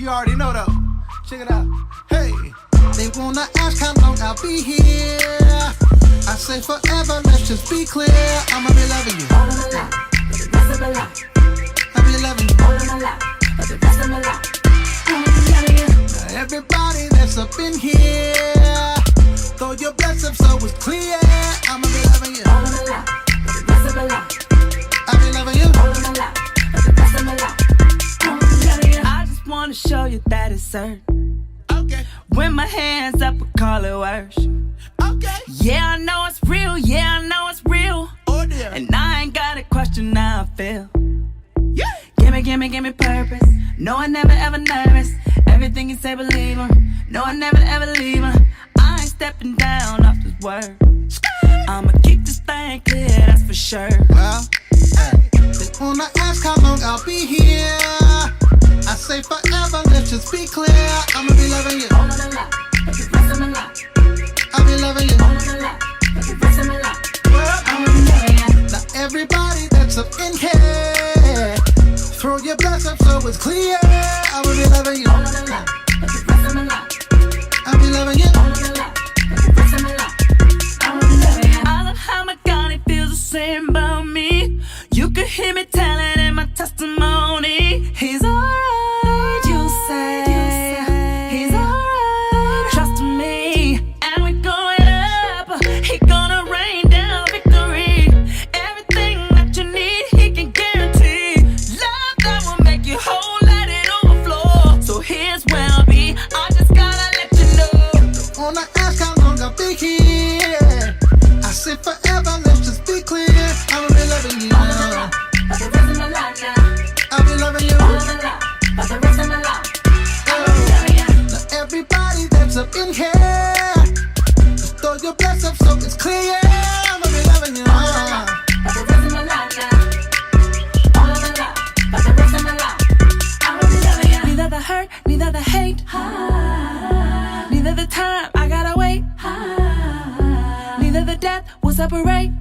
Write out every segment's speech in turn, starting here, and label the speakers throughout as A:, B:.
A: You already know though. Check it out. Hey, they wanna ask how long I'll be here. I say forever, let's just be clear. I'ma be loving you all of my life, for the rest of my life. I'll be loving you all of my life, for the rest of my life. I'ma be loving you. Now everybody that's up in here, throw your blessings so it's clear. I'ma be loving you all of my life, for the rest of my life. I'll be loving you all of my life, for the rest of my life. I'ma be loving you.
B: I just wanna show you that it's certain.
A: Okay.
B: When my hands up, I call it worship.
A: Okay.
B: Yeah, I know it's real. Yeah, I know it's real.
A: Oh dear.
B: And I ain't got a question how I feel.
A: Yeah.
B: Give me purpose. No, I never ever nervous. Everything you say, believe him. No, I never ever leave him. I ain't stepping down off this word. I'ma keep this thing clear, that's for sure.
A: Well, hey, they wanna ask how long I'll be here. I say forever, let's just be clear. I'ma be loving you all of my life, for the rest of my life. I'll be loving you all of my life, for the rest of my life. Well, I'ma be loving you. Now everybody that's up in here, throw your bless up so it's clear. I'ma be loving you all of my life, for the rest of my life. I'll be loving you all of my life, for the rest of my life. I'ma be loving you.
B: I love how my God, he feels the same about me. You can hear me telling in my testimony. He's alright, you say. He's alright, trust me. And we're going up. He gonna rain down victory. Everything that you need, he can guarantee. Love that will make you whole, let it overflow. So here's where I'll be. I just gotta let you know.
A: Wanna ask how long I'll be here. I say forever, let's just be clear. I'ma be loving you
B: All of my life, for the rest of my life now.
A: I'll be loving you
B: All of my life, for the rest of my life. I'ma be loving you.
A: Now everybody that's up in here, just throw your bless up so it's clear. I'ma be loving you
B: All of my life, for the rest of my life now. All of my life, for the rest of my life. I'ma be loving you. Neither the hurt, neither the hate. Neither the time I gotta wait. Neither the death will separate.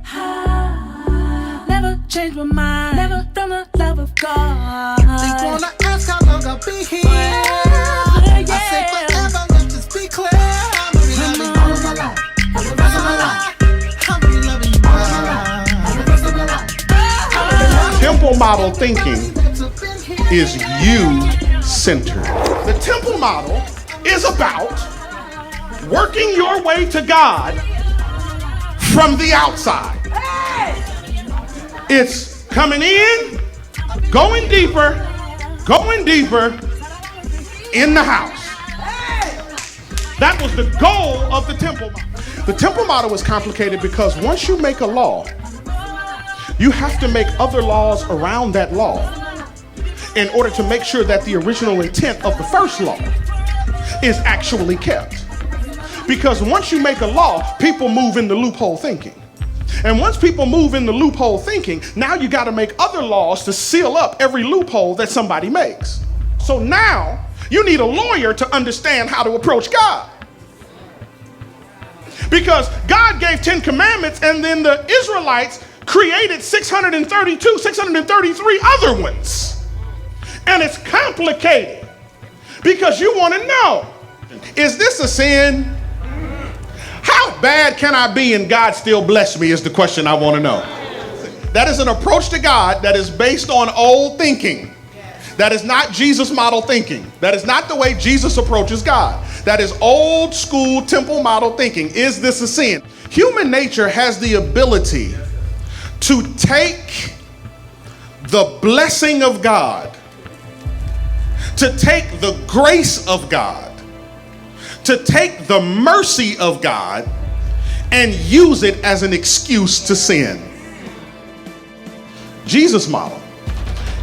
B: Never change my mind. Never from the love of God.
A: They wanna ask how long I'll be here. I say forever, let's just be clear. I'ma be loving you all of my life, for the rest of my life. I'ma be loving you all of my life, for the rest of my life.
C: Temple model thinking is you-centered. The temple model is about working your way to God from the outside. It's coming in, going deeper in the house. That was the goal of the temple model. The temple model is complicated because once you make a law, you have to make other laws around that law in order to make sure that the original intent of the first law is actually kept. Because once you make a law, people move into loophole thinking. And once people move into loophole thinking, now you got to make other laws to seal up every loophole that somebody makes. So now you need a lawyer to understand how to approach God. Because God gave 10 commandments and then the Israelites created 633 other ones. And it's complicated because you want to know, is this a sin? How bad can I be and God still bless me is the question I want to know. That is an approach to God that is based on old thinking. That is not Jesus model thinking. That is not the way Jesus approaches God. That is old school temple model thinking. Is this a sin? Human nature has the ability to take the blessing of God, to take the grace of God, to take the mercy of God and use it as an excuse to sin. Jesus' model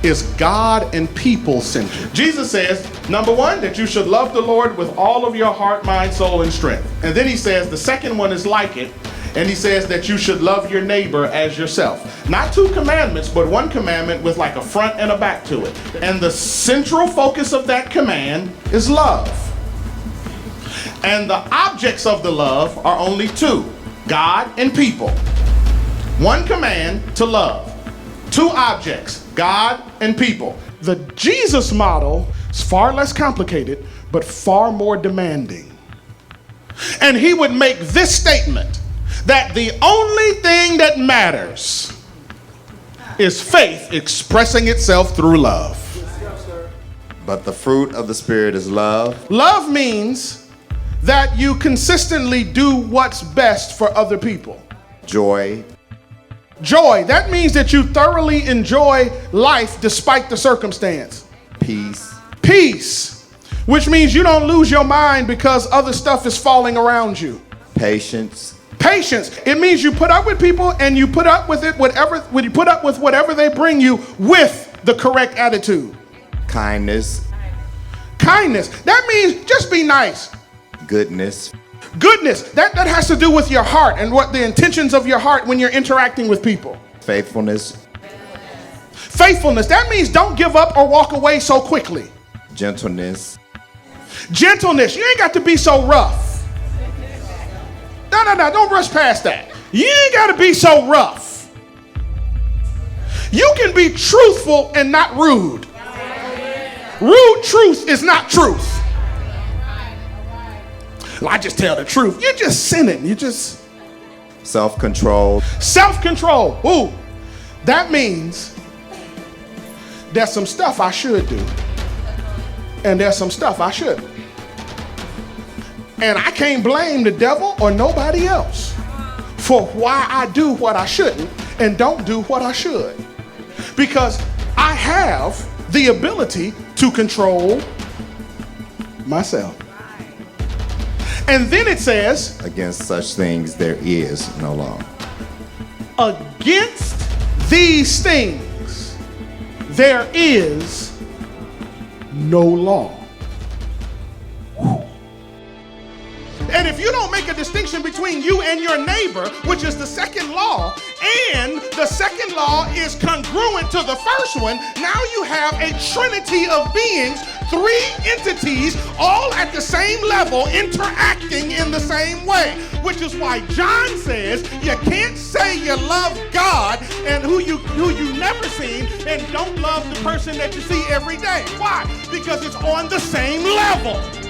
C: is God and people centered. Jesus says, number one, that you should love the Lord with all of your heart, mind, soul, and strength. And then he says the second one is like it. And he says that you should love your neighbor as yourself. Not 2 commandments, but 1 commandment with like a front and a back to it. And the central focus of that command is love. And the objects of the love are only 2, God and people. 1 command to love. 2 objects, God and people. The Jesus model It's far less complicated, but far more demanding. And he would make this statement, that the only thing that matters is faith expressing itself through love.
D: But the fruit of the Spirit is love.
C: Love means that you consistently do what's best for other people.
D: Joy.
C: Joy, that means that you thoroughly enjoy life despite the circumstance.
D: Peace.
C: Peace, which means you don't lose your mind because other stuff is falling around you.
D: Patience.
C: Patience, it means you put up with people and you put up with it, you put up with whatever they bring you with the correct attitude.
D: Kindness.
C: Kindness, that means just be nice.
D: Goodness.
C: Goodness, that has to do with your heart and what the intentions of your heart when you're interacting with people.
D: Faithfulness.
C: Faithfulness, that means don't give up or walk away so quickly.
D: Gentleness.
C: Gentleness, you ain't got to be so rough. No, don't rush past that. You ain't got to be so rough. You can be truthful and not rude. Rude truth is not truth. Well, I just tell the truth. You're just sinning. You just...
D: Self-control.
C: Self-control. Ooh, that means there's some stuff I should do. And there's some stuff I shouldn't. And I can't blame the devil or nobody else for why I do what I shouldn't and don't do what I should. Because I have the ability to control myself. And then it says,
D: Against such things there is no law.
C: against these things there is no law. Whew. And if you don't make a distinction between you and your neighbor, which is the second law, and the second law is congruent to the first one, now you have a trinity of beings, three entities, all at the same level, interacting in the same way. Which is why John says you can't say you love God and who you never seen and don't love the person that you see every day. Why? Because it's on the same level.